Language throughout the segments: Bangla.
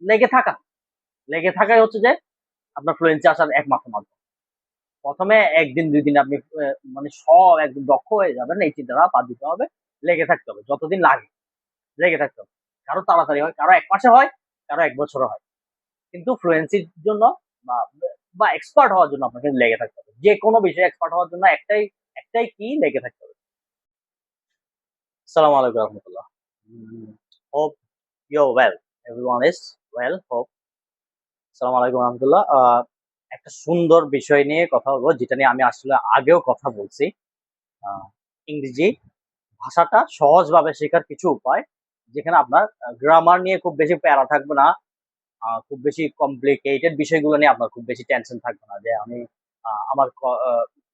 লেগে থাকা, লেগে থাকাই হচ্ছে যে আপনার ফ্লুয়েন্সি আসার একমাত্র মাধ্যম। প্রথমে একদিন দুই দিন আপনি মানে সব একদম দক্ষ হয়ে যাবেন, এই চিন্তাটা বাদ দিতে হবে। লেগে থাকতে হবে, যতদিন লাগে লেগে থাকতে হবে। কারো তাড়াতাড়ি হয়, কারো 1 মাসে হয়, কারো 1 বছরে হয়। কিন্তু ফ্লুয়েন্সির জন্য বা বা এক্সপার্ট হওয়ার জন্য আপনাকে লেগে থাকতে হবে। যে কোনো বিষয়ে এক্সপার্ট হওয়ার জন্য একটাই একটাই কি, লেগে থাকতে হবে। আসসালামু আলাইকুম রহমতুল্লাহ। Hope you well, everyone is well, hope. আসসালামু আলাইকুম রহমতুল্লাহ। একটা সুন্দর বিষয় নিয়ে কথা বলবো, যেটা নিয়ে আমি আসলে আগেও কথা বলছি। আহ, ইংরেজি ভাষাটা সহজভাবে শেখার কিছু উপায়, যেখানে আপনার গ্রামার নিয়ে খুব বেশি প্যারা থাকবে না, খুব বেশি কমপ্লিকেটেড বিষয়গুলো নিয়ে আপনার খুব বেশি টেনশন থাকবে না যে আমি আমার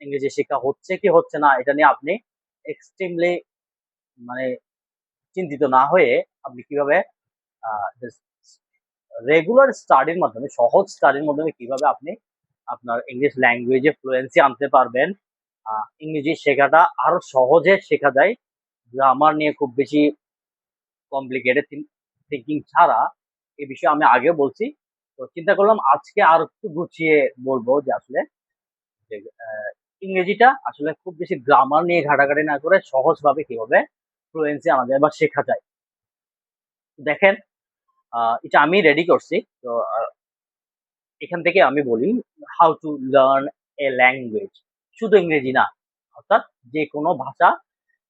ইংরেজি শেখা হচ্ছে কি হচ্ছে না, এটা নিয়ে আপনি এক্সট্রিমলি মানে চিন্তিত না হয়ে আপনি কিভাবে রেগুলার স্টাডির মাধ্যমে, সহজ স্টাডির মাধ্যমে কিভাবে আপনি আপনার ইংলিশ ল্যাঙ্গুয়েজে ফ্লুয়েন্সি আনতে পারবেন। ইংরেজি শেখাটা আরো সহজে শেখা যায়, গ্রামার নিয়ে খুব বেশি কমপ্লিকেটেড থিঙ্কিং ছাড়া। এই বিষয়ে আমি আগেও বলছি, তো চিন্তা করলাম আজকে আর একটু গুছিয়ে বলবো যে আসলে যে, ইংরেজিটা আসলে খুব বেশি গ্রামার নিয়ে ঘাটাঘাটি না করে সহজভাবে কিভাবে ফ্লুয়েন্সি আনা যায় বা শেখা যায়। দেখেন, এটা আমি রেডি করছি। তো এখান থেকে আমি বলি how to learn a language, শুধু ইংরেজি না, অর্থাৎ যে কোনো ভাষা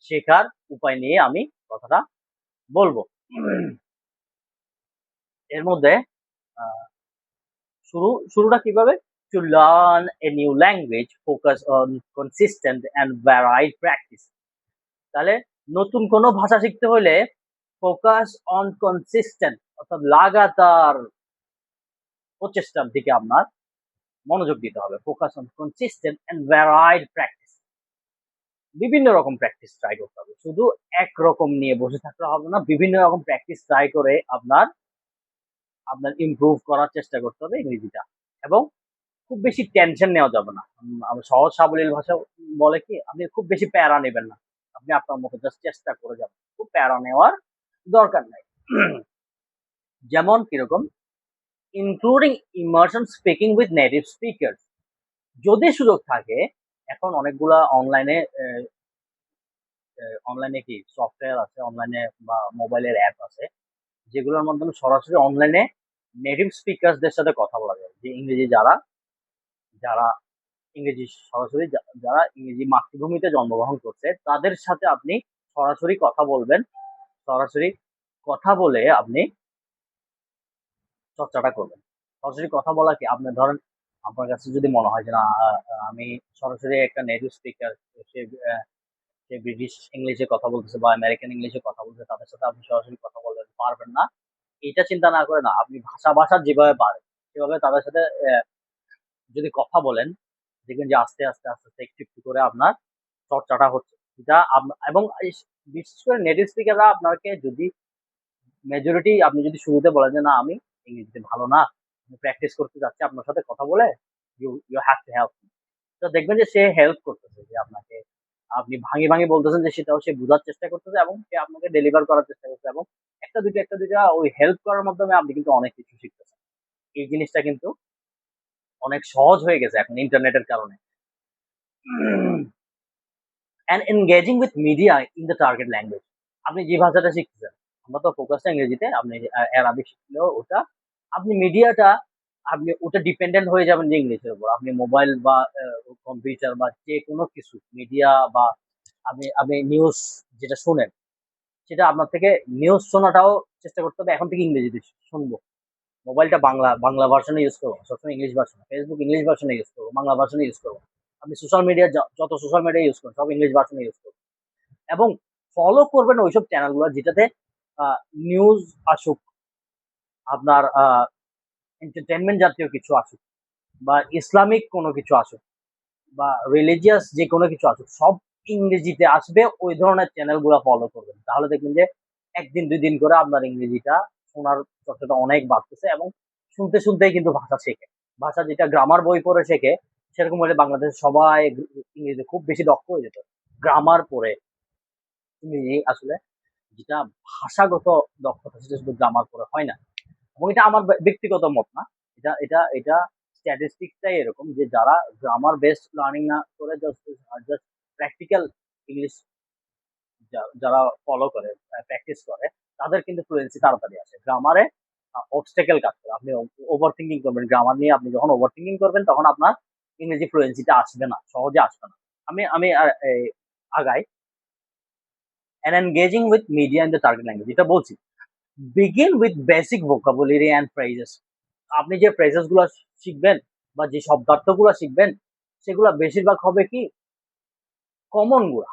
শেখার উপায় নিয়ে আমি কথাটা বলবো। এর মধ্যে শুরুটা কিভাবে? To learn a new language focus on consistent and ভ্যারাইড practice. তাহলে নতুন কোনো ভাষা শিখতে হলে ফোকাস অন কনসিস্টেন্ট, অর্থাৎ লাগাতার প্রচেষ্টার দিকে আপনার মনোযোগ দিতে হবে। Focus on consistent and ভ্যারাইড practice, বিভিন্ন রকম প্র্যাকটিস ট্রাই করতে হবে, শুধু একরকম নিয়ে বসে থাকতে হবে না। বিভিন্ন রকম প্র্যাকটিস ট্রাই করে আপনার আপনার ইমপ্রুভ করার চেষ্টা করতে হবে ইংরেজিটা। এবং খুব বেশি টেনশন নেওয়া যাবে না। সহজ সাবলীল ভাষা বলে কি, আপনি খুব বেশি প্যারা নেবেন না। আপনি আপনার মতো জাস্ট চেষ্টা করে যাবেন, খুব প্যারা নেওয়ার দরকার নাই। যেমন কিরকম? Including immersion speaking with native speaker, যদি সুযোগ থাকে। এখন অনেকগুলা অনলাইনে অনলাইনে কি সফটওয়্যার আছে, অনলাইনে বা মোবাইলের অ্যাপ আছে, যেগুলোর মাধ্যমে সরাসরি অনলাইনে নেটিভ স্পিকারদের সাথে কথা বলা যায়। যে ইংরেজি যারা যারা ইংরেজি সরাসরি যারা ইংরেজি মাতৃভূমিতে জন্মগ্রহণ করছে, তাদের সাথে আপনি সরাসরি কথা বলবেন। সরাসরি কথা বলে আপনি চর্চাটা করবেন। সরাসরি কথা বলা কি, আপনি ধরেন আপনার কাছে যদি মনে হয় যে না, আমি সরাসরি একটা নেটিভ স্পিকার, সে সে ব্রিটিশ ইংলিশে কথা বলতেছে বা আমেরিকান ইংলিশে কথা বলতেছে, তাদের সাথে আপনি সরাসরি কথা বলবেন পারবেন না, এটা চিন্তা না করে না, আপনি ভাষা যেভাবে পারেন সেভাবে তাদের সাথে যদি কথা বলেন, দেখবেন যে আস্তে আস্তে আস্তে আস্তে একটু একটু করে আপনার চর্চাটা হচ্ছে। এটা এবং বিশেষ করে নেটিভ স্পিকাররা আপনাকে যদি মেজরিটি, আপনি যদি শুরুতে বলেন যে না আমি ইংরেজিতে ভালো না, আমি প্র্যাকটিস করতে যাচ্ছি আপনার সাথে কথা বলে, you you have to help, তো দেখবেন যে সে হেল্প করতেছে, যে আপনাকে আপনি ভাঙি ভাঙি বলতেছেন যে সেটাও সে বোঝার চেষ্টা করতেছে এবং সে আপনাকে ডেলিভার করার চেষ্টা করছে। এবং একটা দুইটা ওই হেল্প করার মাধ্যমে আপনি কিন্তু অনেক কিছু শিখতেছেন। এই জিনিসটা কিন্তু অনেক সহজ হয়ে গেছে এখন ইন্টারনেটের কারণে। And engaging with media in the target language, আপনি যে ভাষাটা শিখতেছেন, আমরা তো ফোকাসটা ইংরেজিতে, আপনি অ্যারাবিক শিখলেও ওটা আপনি মিডিয়াটা, আপনি ওটা ডিপেন্ডেন্ট হয়ে যাবেন যে ইংলিশের উপর। আপনি মোবাইল বা কম্পিউটার বা যে কোনো কিছু মিডিয়া বা আপনি আপনি নিউজ যেটা শোনেন, সেটা আপনার থেকে নিউজ শোনাটাও চেষ্টা করতে হবে এখন থেকে ইংরেজিতে শুনবো। মোবাইলটা বাংলা ভার্সনে ইউজ করবো, সবসময় ইংলিশ ভার্সনে, ফেসবুক ইংলিশ ভার্সনে ইউজ করবো, বাংলা ভার্সনে ইউজ করবো। আপনি সোশ্যাল মিডিয়া যত সোশ্যাল মিডিয়া ইউজ করেন সব ইংলিশ ভার্সনে ইউজ করবো। এবং ফলো করবেন ওইসব চ্যানেলগুলো যেটাতে নিউজ আসুক, আপনার এন্টারটেনমেন্ট জাতীয় কিছু আসুক, বা ইসলামিক কোনো কিছু আসুক, বা রিলিজিয়াস যে কোনো কিছু আসুক, সব ইংরেজিতে আসবে। ওই ধরনের চ্যানেলগুলো ফলো করবেন, তাহলে দেখবেন যে একদিন দুই দিন করে আপনার ইংরেজিটা শোনার চর্চাটা অনেক বাড়তেছে। এবং শুনতে শুনতেই কিন্তু ভাষা শেখে। ভাষা যেটা গ্রামার বই পড়ে শেখে, সেরকম হলে বাংলাদেশের সবাই ইংরেজিতে খুব বেশি দক্ষ হয়ে যেত গ্রামার পড়ে। ইংরেজি আসলে যেটা ভাষাগত দক্ষতা, সেটা শুধু গ্রামার পড়ে হয় না। এবং এটা আমার ব্যক্তিগত মত না, এটা স্ট্যাটিস্টিক্সটাই এরকম যে যারা গ্রামার বেসড লার্নিং না করে জাস্ট জাস্ট প্র্যাকটিক্যাল ইংলিশ যারা ফলো করে, প্র্যাকটিস করে, তাদের কিন্তু ফ্লুয়েন্সি তাড়াতাড়ি আসে। গ্রামারে অবস্টেকেল কাজ করে, আপনি ওভার থিঙ্কিং করবেন গ্রামার নিয়ে, আপনি যখন ওভার থিঙ্কিং করবেন তখন আপনার ইংরেজি ফ্লুয়েন্সিটা আসবে না, সহজে আসবে না। আমি আমি আগাই। and engaging with media in the target language, এটা বলছি begin with basic vocabulary and phrases। আপনি যে ফ্রেজেস গুলো শিখবেন বা যে শব্দার্থ গুলো শিখবেন সেগুলো বেশিরভাগ হবে কি কমন গুলা,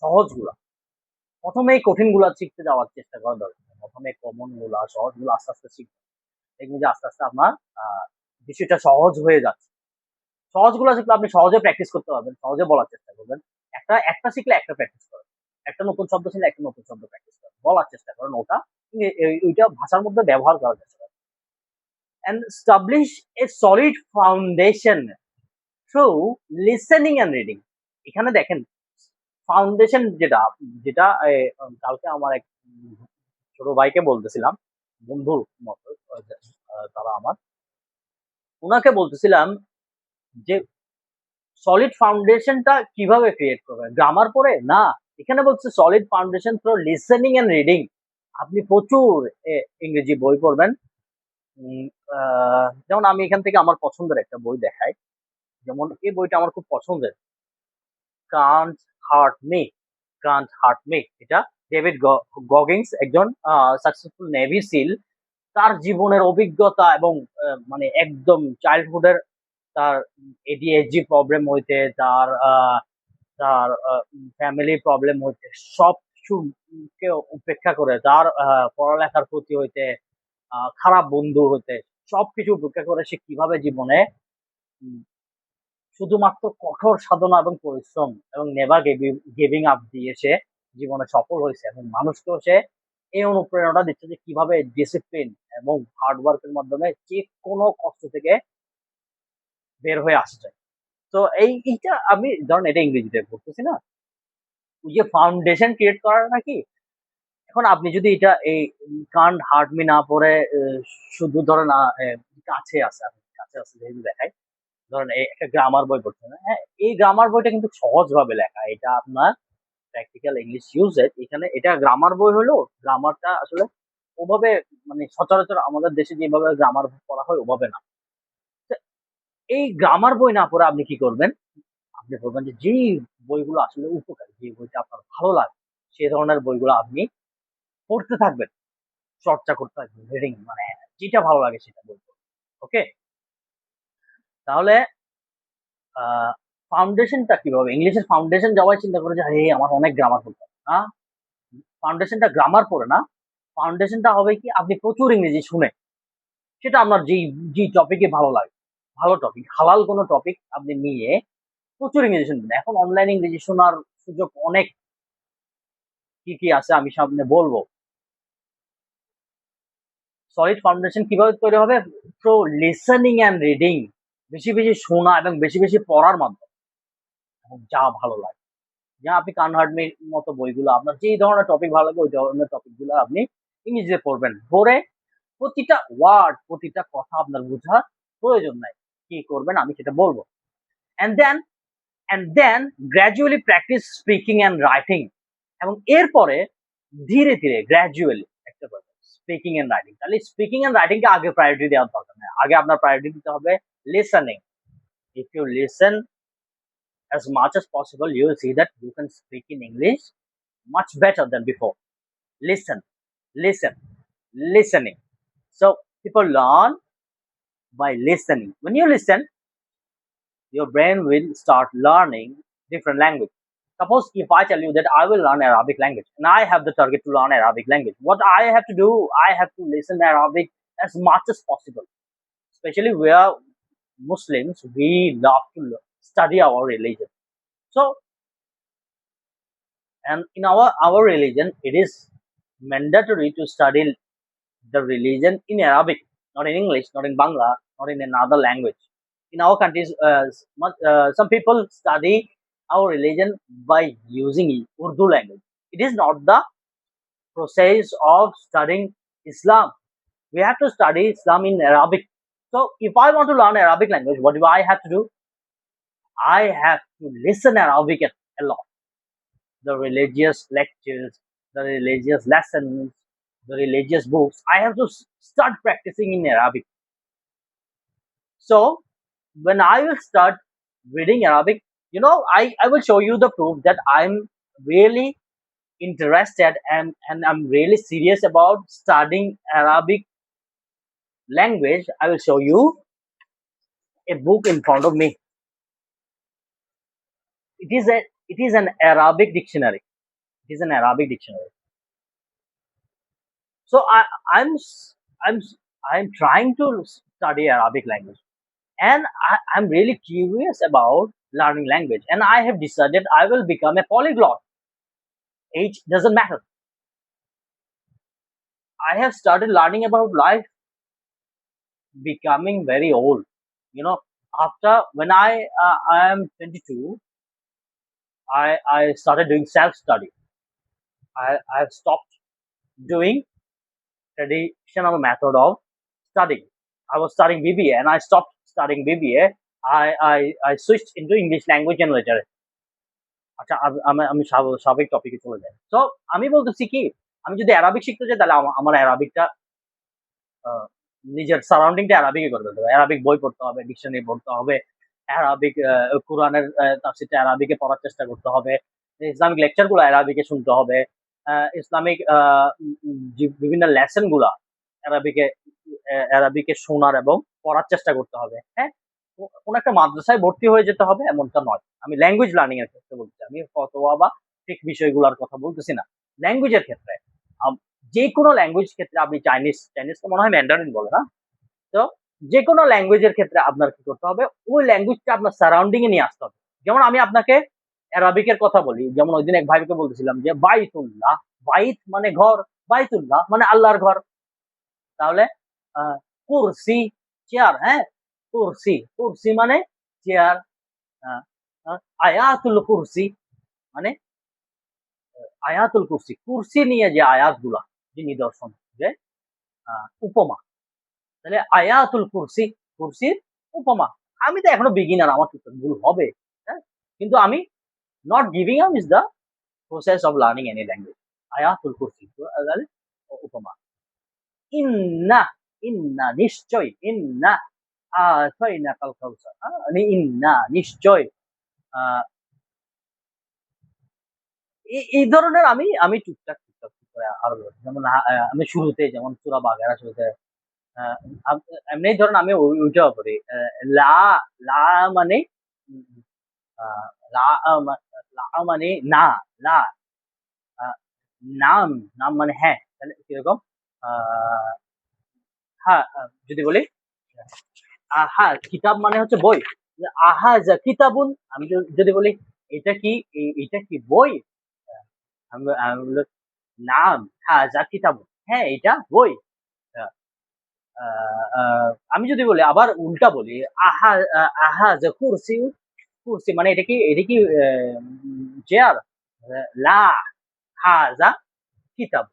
সহজ গুলা। প্রথমে এই কঠিন গুলা শিখতে যাওয়ার চেষ্টা করা দরকার, প্রথমে কমন গুলা সহজ গুলো আস্তে আস্তে শিখবেন, দেখবেন যে আস্তে আস্তে আপনার বিষয়টা সহজ হয়ে যাচ্ছে। সহজ গুলো শিখলে আপনি সহজে প্র্যাকটিস করতে পারবেন, সহজে বলার চেষ্টা করবেন। একটা শিখলে একটা প্র্যাকটিস করেন, একটা নতুন শব্দ শিখলে একটা নতুন শব্দ প্র্যাকটিস করেন, বলার চেষ্টা করেন, ওইটা ভাষার মধ্যে ব্যবহার করার চেষ্টা করেন। and establish a solid foundation through listening and reading। এখানে দেখেন ফাউন্ডেশন যেটা যেটা কালকে আমার এক ছোট ভাইকে বলতেছিলাম, বন্ধুর মতো, তারা আমার, ওনাকে বলতেছিলাম যে সলিড ফাউন্ডেশনটা কিভাবে ক্রিয়েট করবে, গ্রামার পড়ে না, এখানে বলছে solid foundation through listening and reading. আপনি প্রচুর ইংরেজি বই পড়বেন। যেমন আমি এখান থেকে আমার পছন্দের একটা বই দেখাই, যেমন এই বইটা আমার খুব পছন্দের, can't hurt me. Can't hurt me, এটা ডেভিড গগিংস, একজন সাকসেসফুল নেভি সিল, তার জীবনের অভিজ্ঞতা এবং মানে একদম চাইল্ডহুডের তার এডিএইচডি প্রবলেম হইতে, তার তার ফ্যামিলি প্রবলেম হইতে, সব কিছুকে উপেক্ষা করে, তার পড়ালেখার প্রতি হইতে, খারাপ বন্ধু হইতে, সবকিছু উপেক্ষা করে সে কিভাবে জীবনে শুধুমাত্র কঠোর সাধনা এবং পরিশ্রম এবং নেভার গিভিং আপ দিয়ে সে জীবনে সফল হয়েছে, এবং মানুষকেও সে এই অনুপ্রেরণা দিচ্ছে যে কিভাবে ডিসিপ্লিন এবং হার্ডওয়ার্কের মাধ্যমে যে কোনো কষ্ট থেকে বের হয়ে আসছে। তো এইটা আমি ধরেন এটা ইংরেজিতে পড়তেছি না, ওই যে ফাউন্ডেশন ক্রিয়েট করার নাকি, এখন আপনি যদি এটা এই কান্ট হার্ট মি না পড়ে শুধু ধরেন কাছে আছে, আপনি কাছে আছে যেহেতু দেখাই, ধরেন এই একটা গ্রামার বই পড়ছেন, হ্যাঁ, এই গ্রামার বইটা কিন্তু সহজ ভাবে লেখা, এটা আপনার প্র্যাকটিক্যাল ইংলিশ ইউজেজ, এখানে এটা গ্রামার বই হলো, গ্রামারটা আসলে ওভাবে মানে সচরাচর আমাদের দেশে যেভাবে গ্রামার পড়া হয় ওভাবে না। এই গ্রামার বই না পড়ে আপনি কি করবেন, আপনি বলবেন যে যেই বইগুলো আসলে উপকারী, যে বইটা আপনার ভালো লাগে সেই ধরনের বইগুলো আপনি পড়তে থাকবেন, চর্চা করতে থাকবেন, রিডিং মানে যেটা ভালো লাগে সেটা বলবো। ওকে, তাহলে ফাউন্ডেশনটা কিভাবে, ইংলিশের ফাউন্ডেশন যাওয়াই চিন্তা করে যে হে আমার অনেক গ্রামার পড়তে হবে না, ফাউন্ডেশনটা গ্রামার পড়ে না, ফাউন্ডেশনটা হবে কি আপনি প্রচুর ইংরেজি শুনে, সেটা আপনার যে টপিকে ভালো লাগে, ভালো টপিক, হালাল কোনো টপিক আপনি নিয়ে প্রচুর ইংরেজি শুনবেন। এখন অনলাইন ইংরেজি শোনার সুযোগ অনেক, কি কি আছে আমি সামনে বলবো। সলিড ফাউন্ডেশন কিভাবে তৈরি হবে, থ্রু লিসেনিং এন্ড রিডিং, বেশি বেশি শোনা এবং বেশি বেশি পড়ার মাধ্যমে, এবং যা ভালো লাগে, যা আপনি কানহার্ডমির মতো বইগুলো, আপনার যে ধরনের টপিক ভালো লাগে ওই ধরনের টপিক গুলো আপনি ইংরেজিতে পড়বেন, পড়ে প্রতিটা ওয়ার্ড প্রতিটা কথা আপনার বোঝার প্রয়োজন নাই, কি করবেন আমি সেটা বলবো। and then and then gradually practice speaking and writing, এবং এরপরে ধীরে ধীরে গ্র্যাজুয়ালি একটা স্পিকিং এন্ড রাইটিং, তাহলে স্পিকিং এন্ড রাইটিং কে আগে প্রায়োরিটি দেওয়ার দরকার নেই, আগে আপনার প্রায়োরিটি দিতে হবে listening. If you listen as much as possible, you will see that you can speak in English much better than before. Listen, listen, listening. So people learn by listening. When you listen, your brain will start learning different language. Suppose if I tell you that I will learn Arabic language and I have the target to learn Arabic language, what I have to do, I have to listen Arabic as much as possible. Especially where Muslims, we love to study our religion. So, and in our religion, it is mandatory to study the religion in Arabic, not in English, not in Bangla, not in another language. In our countries, some people study our religion by using Urdu language. It is not the process of studying Islam. We have to study Islam in Arabic. So if I want to learn Arabic language, what do I have to do? I have to listen Arabic a lot. The religious lectures, the religious lessons, the religious books. I have to start practicing in Arabic. So when I will start reading Arabic, I will show you the proof that I'm really interested and I'm really serious about studying Arabic language. I will show you a book in front of me. It is an Arabic dictionary. It is an Arabic dictionary. So I'm I'm I'm trying to study Arabic language, and I'm really curious about learning language, and I have decided I will become a polyglot. Age doesn't matter. I have started learning about life becoming very old. You know, after when I am 22, I started doing self study. I have stopped doing traditional method of studying. I was studying BBA and I stopped studying BBA. I switched into English language and literature. আচ্ছা আমি স্বাভাবিক টপিকে চলে যাই। তো আমি বলতেছি কি, আমি যদি অ্যারাবিক শিখতে চাই তাহলে আমার অ্যারাবিকটা নিজের সারাউন্ডিংটা অ্যারাবিকে করে ফেলতে হবে। অ্যারাবিক বই পড়তে হবে, ডিকশনারি পড়তে হবে, অ্যারাবিক কোরআনের তাফসীরটা অ্যারাবিকে পড়ার চেষ্টা করতে হবে, ইসলামিক লেকচারগুলো অ্যারাবিকে শুনতে হবে, ইসলামিক বিভিন্ন লেসন গুলা অ্যারাবিকে অ্যারাবিকে শোনার এবং পড়ার চেষ্টা করতে হবে। হ্যাঁ, কোন একটা মাদ্রাসায় ভর্তি হয়ে যেতে হবে এমনটা নয়। আমি ল্যাঙ্গুয়েজ লার্নিং এর ক্ষেত্রে বলছি, আমি ফতোয়া বা ঠিক বিষয়গুলোর কথা বলতেছি না। ল্যাঙ্গুয়েজের ক্ষেত্রে যে কোনো ল্যাঙ্গুয়েজ ক্ষেত্রে আপনি চাইনিজ তো মনে হয় ম্যান্ডারিন বলে না, তো যে কোনো ল্যাঙ্গুয়েজের ক্ষেত্রে আপনার কি করতে হবে, ওই ল্যাঙ্গুয়েজটা আপনার সারাউন্ডিং এ নিয়ে আসতে হবে। যেমন আমি আপনাকে অ্যারাবিকের কথা বলি, যেমন ওই দিন এক ভাইকে বলতেছিলাম যে বাইতুল্লাহ, বাইত মানে ঘর, বাইতুল্লাহ মানে আল্লাহর ঘর। তাহলে কুরসি চেয়ার, হ্যাঁ, কুরসি কুরসি মানে চেয়ার। আয়াতুল কুরসি মানে আয়াতুল কুরসি, কুরসি নিয়ে যে আয়াতগুলা, যে নিদর্শন, যে উপমা, তাহলে আয়াতুল কুরসি, কুরসির উপমা। আমি তো এখনো বিগিনার, আমার কিছু ভুল হবে, হ্যাঁ, কিন্তু আমি not giving up is the process of learning any language. আয়াতুল কুরসি তাহলে উপমা। ইন্না, ইন্না নিশ্চয়, ইন্না আতাইনাকাল কাউসার, মানে ইন্না নিশ্চয়, এই ধরনের আমি আমি টুকটাক টুকটাক করে আরো যেমন আমি শুরুতে যেমন সূরা বাকারা শুরুতে এমনি ধরুন আমি ওইটাও করি। লা লা মানে লা লা মানে না, লা নাম, নাম মানে হ্যাঁ, তাহলে কিরকম হ্যাঁ, যদি বলি আহা কিতাব মানে হচ্ছে বই, আহা যা কিতাবুন, আমি যদি বলি এটা কি, এটা কি বই, আমি বললাম নাম হাজা কিতাবুন, হ্যাঁ এটা বই। আহ, আমি যদি বলি আবার উল্টা বলি, আহা আহা যা কুরসি, কুরসি মানে এটা কি চেয়ার, লা হাজা কিতাব।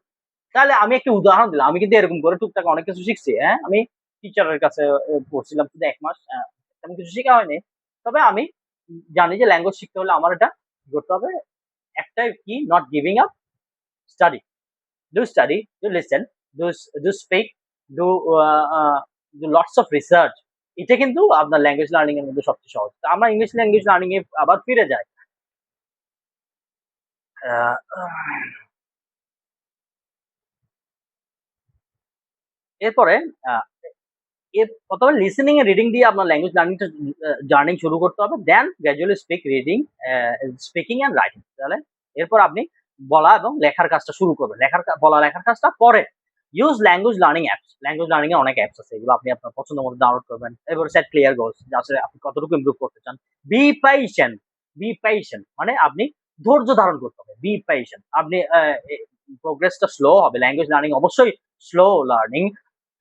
তাহলে আমি একটা উদাহরণ দিলাম, আমি কিন্তু এরকম করে টুকটাক অনেক কিছু শিখছি। হ্যাঁ, আমি টিচারের কাছে পড়ছিলাম শুধু ১ মাস, তেমন কিছু শেখা হয়নি। তবে আমি জানি যে ল্যাঙ্গুয়েজ শিখতে হলে আমার এটা কি করতে হবে, একটাই কি, not giving up, study, do study, do listen, do speak, do lots of research. এটা কিন্তু আপনার ল্যাঙ্গুয়েজ লার্নিং এর মধ্যে সবচেয়ে সহজ। তো আমরা ইংলিশ ল্যাঙ্গুয়েজ লার্নিং এ আবার ফিরে যাই। এরপরে প্রথমে লিসেনিং এ রিডিং দিয়ে আপনার ল্যাঙ্গুয়েজ লার্নিংটা জার্নি শুরু করতে হবে, দেন গ্র্যাজুয়ালি স্পিকিং এন্ড রাইটিং। তাহলে এরপর আপনি বলা এবং লেখার কাজটা শুরু করবেন। বলা লেখার কাজটা পরে। Use language learning apps. Language learning এ অনেক অ্যাপস আছে, এগুলো আপনি আপনার পছন্দ মতো ডাউনলোড করবেন। এরপর সেট ক্লিয়ার গোলস, আসলে আপনি কতটুকু ইমপ্রুভ করতে চান। বি পেশেন্ট, বি পেশেন্ট মানে আপনি ধৈর্য ধারণ করতে হবে। বি পেশেন্ট, আপনি প্রোগ্রেসটা স্লো হবে। ল্যাঙ্গুয়েজ লার্নিং অবশ্যই স্লো লার্নিং,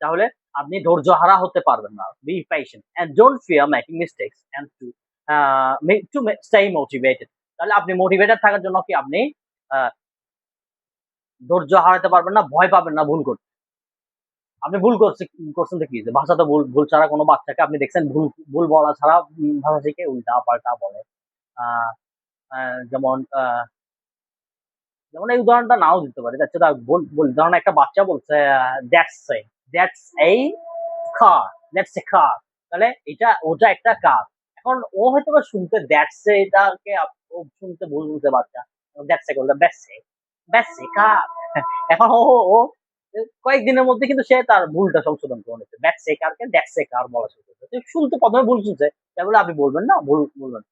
তাহলে আপনি ধৈর্য হারা হতে পারবেন না। Be patient and don't fear making mistakes and to stay motivated. তাহলে আপনি মোটিভেটেড থাকার জন্য কি আপনি ধৈর্য হারাতে পারবেন না, ভয় পাবেন না ভুল করতে। আপনি ভুল করছেন তো কি যে ভাষা তো ভুল ভুল ছাড়া কোনো বাচ্চাকে আপনি দেখছেন ভুল ভুল বলা ছাড়া ভাষা শিখে উল্টা পাল্টা বলে। আহ, যেমন যেমন এই উদাহরণটা নাও দিতে পারি, আচ্ছা বলি ধরেন একটা বাচ্চা বলছে দ্যাটস এই কার, দ্যাটস এ কার, তাহলে এটা ওটা একটা কার। এখন ও হয়তো বা শুনতে দ্যাটস এটাকে ও শুনতে ভুল বুঝতে বাচ্চা, দ্যাটস এ করলে ব্যাটস এ কার। এখন ও কয়েকদিনের মধ্যে কিন্তু সে তার ভুলটা সংশোধন করে নিচ্ছে, ব্যাটস এ কারকে দ্যাটস এ কার বলা শুরু করছে। শুনতে প্রথমে ভুল শুনছে, তাহলে আপনি বলবেন না ভুল বলবেন।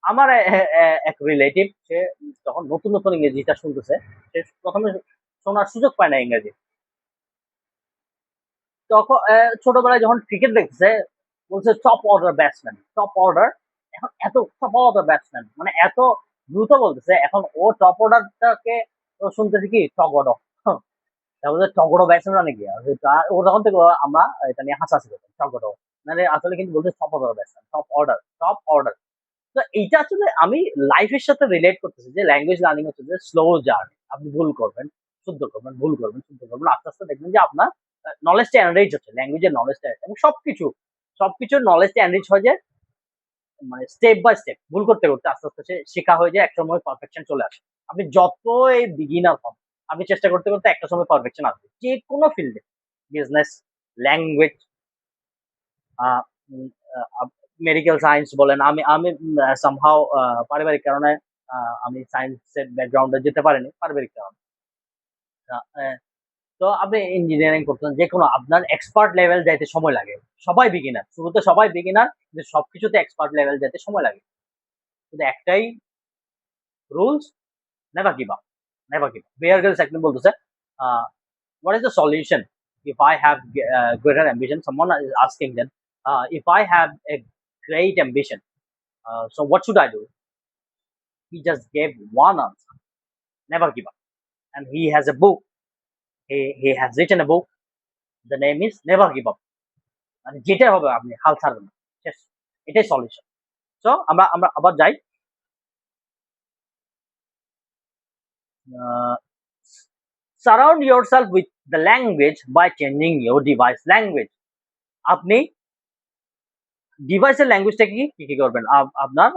আমার এক রিলেটিভ, সে যখন নতুন নতুন ইংরেজিটা শুনতেছে, সে প্রথমে শোনার সুযোগ পায় না ইংরেজি। তখন ছোটবেলায় যখন ক্রিকেট দেখতেছে, বলছে top order batsman, top order. এখন এত টপ অর্ডার ব্যাটসম্যান মানে এত দ্রুত বলতেছে, এখন ও টপ অর্ডারটাকে শুনতেছে কি টগড়, তারপরে টগড় ব্যাটসম্যান মানে কি, ও তখন থেকে আমরা এটা নিয়ে হাসাহাসি করতাম টগড়, মানে আসলে কিন্তু বলছে top order batsman, top order, top order. তো এইটা আসলে আমি লাইফের সাথে রিলেট করতেছি যে ল্যাঙ্গুয়েজ লার্নিং হচ্ছে যে স্লো জার্নি। আপনি ভুল করবেন, শুদ্ধ করবেন, ভুল করবেন, শুদ্ধ করবেন, আস্তে আস্তে দেখবেন যে আপনার নলেজটা এনরিচ হচ্ছে, ল্যাঙ্গুয়েজের নলেজটা, এবং সবকিছুর নলেজটা এনরিচ হয়ে যায়, মানে স্টেপ বাই স্টেপ ভুল করতে করতে আস্তে আস্তে সে শেখা হয়ে যায়, একটা সময় পারফেকশন চলে আসে। আপনি যতই বিগিনার হন, আপনি চেষ্টা করতে করতে একটা সময় পারফেকশন আসবে যে কোনো ফিল্ডে, বিজনেস, ল্যাঙ্গুয়েজ, মেডিকেল সায়েন্স বলেন। আমি আমি সামহাও পারিবারিক কারণে আমি সায়েন্সের ব্যাকগ্রাউন্ডে যেতে পারিনি, পারিবারিক কারণে। তো আপনি ইঞ্জিনিয়ারিং করতেন, যে কোনো আপনার এক্সপার্ট লেভেল যাইতে সময় লাগে। সবাই বিগিনার, শুরুতে সবাই বিগিনার, কিন্তু সবকিছুতে এক্সপার্ট লেভেল যাইতে সময় লাগে। কিন্তু একটাই rules, never give up, never give up. Bear Grylls একদিন বলতেছে, what is the solution if I have greater ambition? Someone is asking them, if I have a great ambition, so what should I do? He just gave one answer: never give up. And he has a book. He has written a book. The name is Never Give Up. মানে যেটাই হবে আপনি হাল ছাড়বেন না, শেষ, এটাই সলিউশন। সো আমরা আমরা আবার যাই। Surround yourself with the language by changing your device language. আপনি ডিভাইসের ল্যাঙ্গুয়েজটা কি কি কি করবেন, আপনার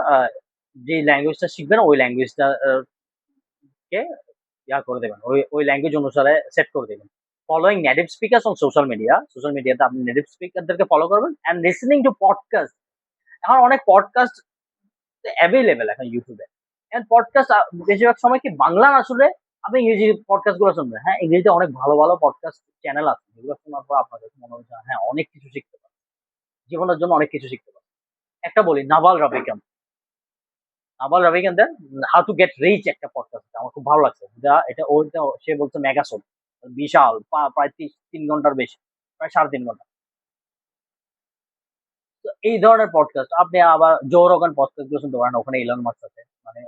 যে ল্যাঙ্গুয়েজটা শিখবেন ওই ল্যাঙ্গুয়েজটা কে ইয়া করে দেবেন, ওই ওই ল্যাঙ্গুয়েজ অনুসারে সেট করে দেবেন। Following native speakers on social মিডিয়াতে আপনি নেটিভ স্পিকারদেরকে ফলো করবেন, অ্যান্ড লিসনিং টু পডকাস্ট। এখন অনেক পডকাস্ট অ্যাভেলেবেল এখন ইউটিউবে, এন্ড পডকাস্ট বেশিরভাগ সময় কি বাংলা না শুনে আপনি ইংরেজি পডকাস্ট গুলো শুনবেন। হ্যাঁ, ইংরেজিতে অনেক ভালো ভালো পডকাস্ট চ্যানেল আছে, যেগুলো শোনার পর আপনার কাছে মনে হচ্ছে হ্যাঁ অনেক কিছু শিখতে পারেন, জীবনের জন্য অনেক কিছু শিখতে পারেন। একটা বলি, নাভাল রাভিকান্তের হাউ টু গেট রিচ একটা পডকাস্ট আমার খুব ভালো লাগছে। এটা ওইটা সে বলছে মেগাসোড, বিশাল, প্রায় 3 ঘন্টার বেশি, প্রায় 3.5 ঘন্টা। তো এই ধরনের পডকাস্ট আপনি আবার জো রোগান পডকাস্ট গুলো শুনতে পারেন, ওখানে ইলন মাস্ক আছে। মানে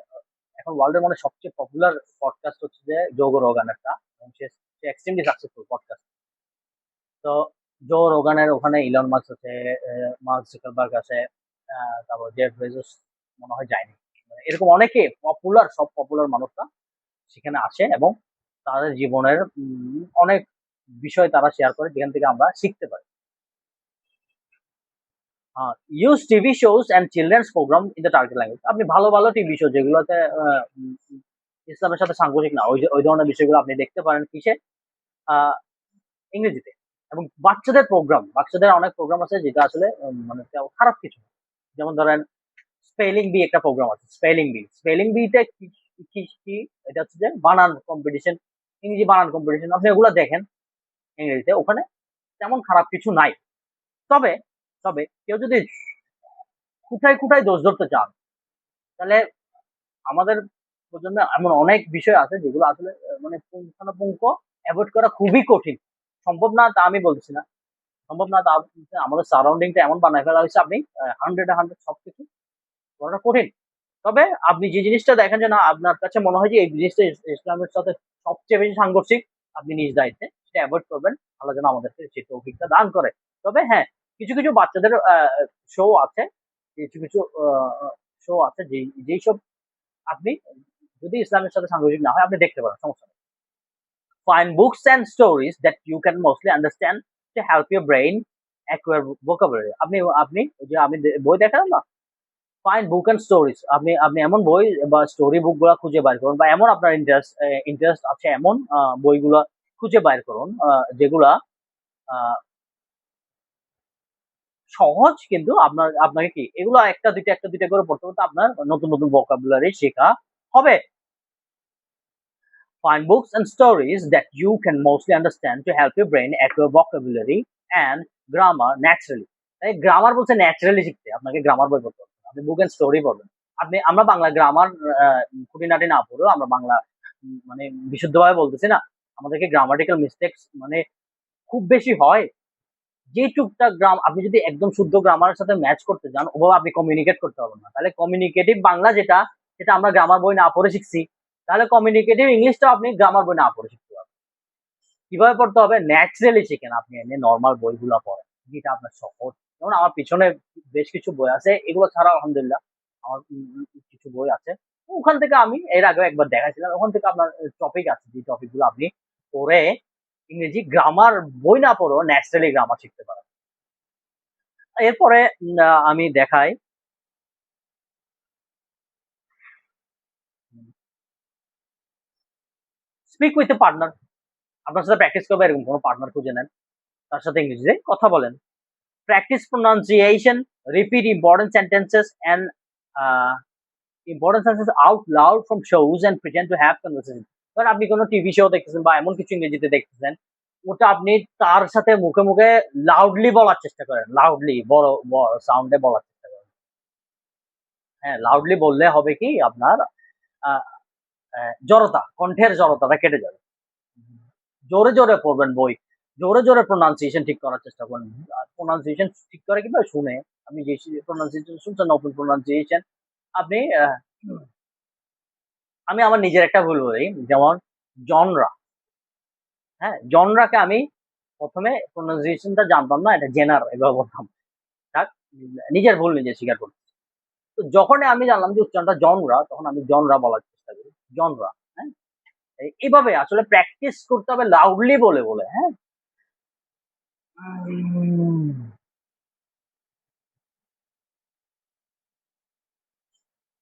এখন ওয়ার্ল্ডের মানে সবচেয়ে পপুলার পডকাস্ট হচ্ছে যে জো রোগান একটা, এবং সে এক্সট্রিমলি সাকসেসফুল পডকাস্ট। তো জো রোগানের ওখানে ইলন মাস্ক আছে, মার্ক জুকারবার্গ আছে, তারপর জেফ বেজোস মনে হয় যায়নি। মানে এরকম অনেকে পপুলার, সব পপুলার মানুষরা সেখানে আসে, এবং তাদের জীবনের অনেক বিষয় তারা শেয়ার করে, যেখান থেকে আমরা শিখতে পারি। Use TV shows and children's program in the target language. আপনি ভালো ভালো টিভি শো যেগুলোতে ইসলামের সাথে সাংঘর্ষিক না, ওই ধরনের বিষয়গুলো আপনি দেখতে পারেন কিসে, আহ, ইংরেজিতে। এবং বাচ্চাদের অনেক প্রোগ্রাম আছে যেটা আসলে মানে খারাপ কিছু না। যেমন ধরেন স্পেলিং বি একটা প্রোগ্রাম আছে, স্পেলিং বিতে কি এটা হচ্ছে যে বানান কম্পিটিশন, ইংরেজি বানান কম্পিটিশন। আপনি ওগুলো দেখেন ইংরেজিতে, ওখানে তেমন খারাপ কিছু নাই। তবে তবে কেউ যদি খুঁটায় দোষ ধরতে চান, তাহলে আমাদের প্রজন্মে এমন অনেক বিষয় আছে যেগুলো আসলে মানে পুঙ্খানুপুঙ্খ অ্যাভয়েড করা খুবই কঠিন। সম্ভব না তা আমি বলছি না, সম্ভব না তা আমাদের সারাউন্ডিংটা এমন বানায় ফেলা হয়েছে, আপনি 100 সবকিছু করাটা কঠিন। তবে আপনি যে জিনিসটা দেখেন যে না আপনার কাছে মনে হয় যে এই জিনিসটা ইসলামের সাথে সবচেয়ে বেশি সাংঘর্ষিক, আপনি নিজ দায়িত্বে সেটা অ্যাভয়েড করবেন, আল্লাহ যেন আমাদেরকে সেই তৌফিকটা দান করে। তবে হ্যাঁ, কিছু কিছু বাচ্চাদের শো আছে, কিছু শো আছে যেই সব আপনি যদি ইসলামের সাথে সাংঘর্ষিক না হয় আপনি দেখতে পারেন, সমস্যা নেই। Find books and stories that you can mostly understand to help your brain acquire vocabulary. আপনি আপনি ওই যে আমি বই দেখালাম না, ফাইন বুক এন্ড স্টোরিজ, আপনি আপনি এমন বই বা স্টোরি বুক গুলা খুঁজে বাইর করুন, বা এমন আপনার ইন্টারেস্ট আছে এমন বইগুলা খুঁজে বাইর করুন যেগুলা আহ, সহজ, কিন্তু আপনার আপনাকে কি এগুলো একটা দুইটা করে পড়তে পড়তে আপনার নতুন নতুন ভোকাবুলারি শেখা হবে। Find books and stories that you can mostly understand to help your brain acquire vocabulary and grammar naturally. তাই গ্রামার বলছে ন্যাচারালি শিখতে, আপনাকে গ্রামার বই পড়তে হবে, আপনি বুক এন্ড স্টোরি পড়বেন। আপনি আমরা বাংলা গ্রামার খুঁটিনাটি না পড়েও আমরা বাংলা মানে বিশুদ্ধভাবে বলতেছি না, আমাদেরকে গ্রামাটিক্যাল মিস্টেক্স মানে খুব বেশি হয়। যে টুকটাক আপনি যদি একদম শুদ্ধ গ্রামারের সাথে ম্যাচ করতে যান, ওভাবে আপনি কমিউনিকেট করতে পারবেন না। তাহলে কমিউনিকেটিভ বাংলা যেটা, সেটা আমরা গ্রামার বই না পড়ে শিখছি, তাহলে কমিউনিকেটিভ ইংলিশটা আপনি গ্রামার বই না পড়ে শিখতে পারবেন। কিভাবে পড়তে হবে? ন্যাচারালি শিখেন, আপনি এমনি নর্মাল বইগুলো পড়েন, যেটা আপনার সহজ। যেমন আমার পিছনে বেশ কিছু বই আছে, এগুলো ছাড়া আলহামদুলিল্লাহ আমার কিছু বই আছে, ওখান থেকে আমি এর আগে একবার দেখাছিলাম, ওখান থেকে আপনার টপিক আছে, যে টপিক গুলো আপনি পড়ে ইংরেজি গ্রামার বই না পড়েও ন্যাচারালি গ্রামার শিখতে পারেন। এরপরে আমি দেখাই স্পিক উইথ এ পার্টনার। আপনার সাথে প্র্যাকটিস করবে এরকম কোনো পার্টনার খুঁজে নেন, তার সাথে ইংরেজিতে কথা বলেন। Practice pronunciation, repeat important sentences and important sentence out loud from shows and pretend to have conversation. ধরেন আপনি কোনো টিভি শো দেখতেছেন বা এমন কিছু ইংরেজিতে দেখতেছেন, ওটা আপনি তার সাথে মুখে মুখে লাউডলি বলার চেষ্টা করেন, লাউডলি বড় বড় সাউন্ডে বলার চেষ্টা করেন। হ্যাঁ, লাউডলি বললে হবে কি আপনার জড়তা, কণ্ঠের জড়তাটা কেটে যাবে। জোরে জোরে পড়বেন বই, জোরে জোরে প্রোনাউন্সিয়েশন ঠিক করার চেষ্টা করবেন। প্রোনাউন্সিয়েশন ঠিক করে কিভাবে? শুনে, আপনি যে প্রোনাউন্সিয়েশন শুনছেন নতুন প্রোনাউন্সিয়েশন, আপনি আমি আমার নিজের একটা ভুল বলি, যেমন জনরা। হ্যাঁ, জনরাকে আমি প্রথমে প্রোনাউন্সিয়েশনটা জানতাম না, এটা জেনার এভাবে বলতাম। থাক, নিজের ভুল নিজে স্বীকার করছি। তো যখন আমি জানলাম যে উচ্চারণটা জনরা, তখন আমি জনরা বলার চেষ্টা করি, জনরা। হ্যাঁ, এইভাবে আসলে প্র্যাকটিস করতে হবে লাউডলি বলে বলে। হ্যাঁ,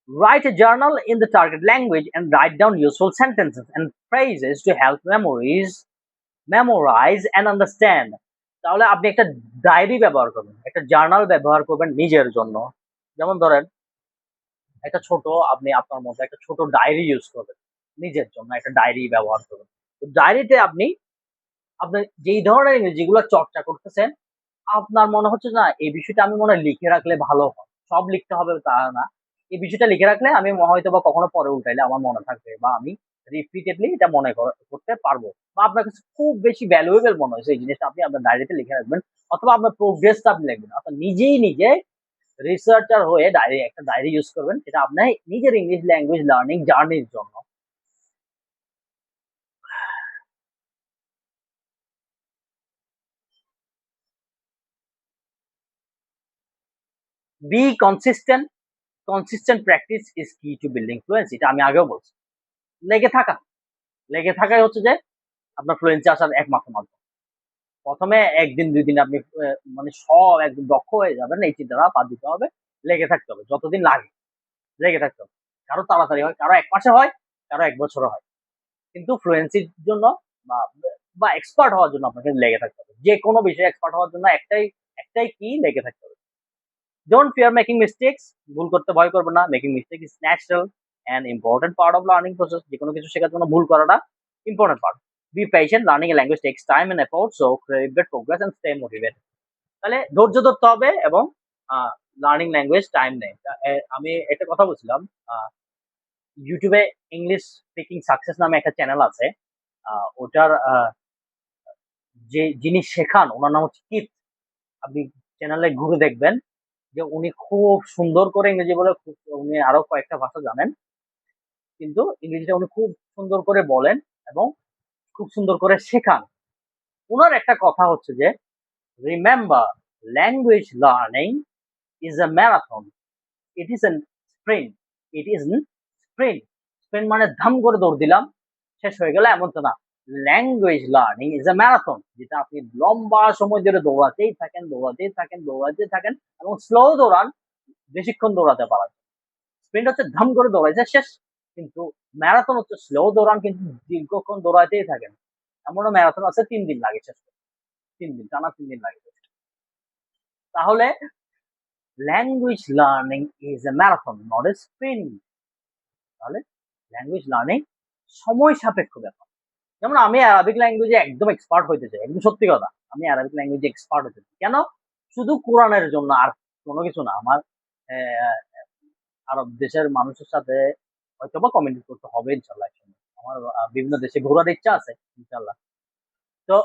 write a journal in the target language and write down useful sentences and phrases to help memorize and understand. তাহলে আপনি একটা ডায়েরি ব্যবহার করবেন, একটা জার্নাল ব্যবহার করবেন নিজের জন্য। যেমন ধরেন একটা ছোট, আপনি আপনার মধ্যে একটা ছোট ডায়েরি ইউজ করবেন নিজের জন্য, একটা ডায়েরি ব্যবহার করবেন। তো ডায়েরিতে আপনি আপনার যেই ধরনের ইংরেজিগুলো চর্চা করতেছেন, আপনার মনে হচ্ছে না এই বিষয়টা আমি মনে হয় লিখে রাখলে ভালো হয়, সব লিখতে হবে তা না, এই বিষয়টা লিখে রাখলে আমি হয়তো বা কখনো পরে উল্টাইলে আমার মনে থাকবে, বা আমি রিপিটেডলি এটা মনে করতে পারবো, বা আপনার কাছে খুব বেশি ভ্যালুয়েবল মনে হয়েছে এই জিনিসটা, আপনি আপনার ডায়েরিতে লিখে রাখবেন, অথবা আপনার প্রোগ্রেসটা আপনি লিখবেন, আপনার নিজেই নিজে রিসার্চার হয়ে একটা ডায়েরি ইউজ করবেন, সেটা আপনার নিজের ইংলিশ ল্যাঙ্গুয়েজ লার্নিং জার্নির জন্য। B consistent, consistent practice is কি টু বিল্ডিং ফ্লুয়েন্সি, এটা আমি আগেও বলছি। লেগে থাকা, লেগে থাকাই হচ্ছে যে আপনার ফ্লুয়েন্সি আসার একমাত্র মাধ্যম। প্রথমে একদিন দুই দিন আপনি মানে সব একদম দক্ষ হয়ে যাবেন, এই চিন্তাটা বাদ দিতে হবে, লেগে থাকতে হবে, যতদিন লাগে লেগে থাকতে হবে। কারো তাড়াতাড়ি হয়, কারো 1 মাসে হয়, কারো 1 বছরে হয়, কিন্তু ফ্লুয়েন্সির জন্য বা বা এক্সপার্ট হওয়ার জন্য আপনাকে লেগে থাকতে হবে। যে কোনো বিষয়ে এক্সপার্ট হওয়ার জন্য একটাই একটাই কি, লেগে থাকতে হবে। ডোন্ট ফিয়ার মেকিং মিস্টেক্স, ভুল করতে ভয় করবে না। Making mistake is natural and important part of learning process. যে কোনো কিছু শেখার জন্য ভুল করাটা important part. Be patient, learning a language takes time and effort, so credit progress and stay motivated. তাহলে ধৈর্য ধরতে হবে, এবং লার্নিং ল্যাঙ্গুয়েজ টাইম নেই। আমি একটা কথা বলছিলাম, ইউটিউবে ইংলিশ স্পিকিং সাকসেস নামে একটা চ্যানেল আছে, ওটার যে যিনি শেখান ওনার নাম হচ্ছে কিথ। আপনি চ্যানেলে ঘুরে দেখবেন যে উনি খুব সুন্দর করে ইংরেজি বলে, উনি আরো কয়েকটা ভাষা জানেন, কিন্তু ইংরেজিটা উনি খুব সুন্দর করে বলেন এবং খুব সুন্দর করে শেখান। ওনার একটা কথা হচ্ছে যে, remember, language learning is a marathon, it is an sprint, it is sprint. Sprint মানে ধাম করে দৌড় দিলাম শেষ হয়ে গেল, এমন তো না। Language learning is a marathon, যেটা আপনি লম্বা সময় ধরে দৌড়াতেই থাকেন, দৌড়াতেই থাকেন এবং স্লো দৌড়ান, বেশিক্ষণ দৌড়াতে পারেন। স্প্রিন্ট হচ্ছে ধাম করে দৌড়াইছে শেষ, কিন্তু ম্যারাথন হচ্ছে স্লো দৌড়ান কিন্তু দীর্ঘক্ষণ দৌড়াইতেই থাকেন। এমনও ম্যারাথন আছে 3 দিন লাগে শেষ করতে, 3 দিন টানা 3 দিন লাগে। তাহলে language learning is a marathon not a sprint. তাহলে ল্যাঙ্গুয়েজ লার্নিং সময় সাপেক্ষ ব্যাপার। যেমন আমি অ্যারাবিক ল্যাঙ্গুয়েজে একদম এক্সপার্ট হইতে চাই, একদম সত্যি কথা, আমি অ্যারাবিক ল্যাঙ্গুয়েজে এক্সপার্ট হতে চাই। কেন? শুধু কোরআনের জন্য, আর কোনো কিছু না। আমার আরব দেশের মানুষের সাথে হয়তো বা কমিউনিকেট করতে হবে ইনশাল্লাহ। আমার বিভিন্ন দেশে ঘোরার ইচ্ছা আছে ইনশাল্লাহ। তো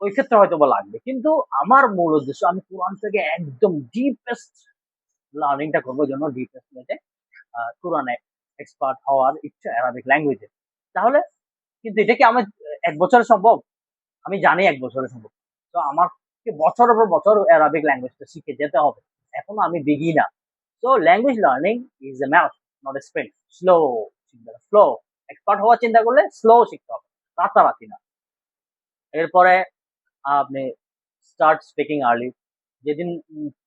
ওই ক্ষেত্রে হয়তো বা লাগবে, কিন্তু আমার মূল উদ্দেশ্য আমি কোরআন থেকে একদম ডিপেস্ট লার্নিংটা করবো, জন্য ডিপেস্ট মেটে কোরআনে এক্সপার্ট হওয়ার ইচ্ছা অ্যারাবিক ল্যাঙ্গুয়েজে। তাহলে কিন্তু এটা কি আমার 1 বছরে সম্ভব? আমি জানি 1 বছরে সম্ভব। তো আমার বছরের পর বছর অ্যারাবিক ল্যাঙ্গুয়েজটা শিখে যেতে হবে। এখনো আমি beginner. So language learning is a marathon not a sprint. Slow শিখতে হবে, স্লো। এক্সপার্ট হওয়ার চিন্তা করলে স্লো শিখতে হবে, রাতারাতি না। এরপরে আপনি স্টার্ট স্পিকিং আর্লি। যেদিন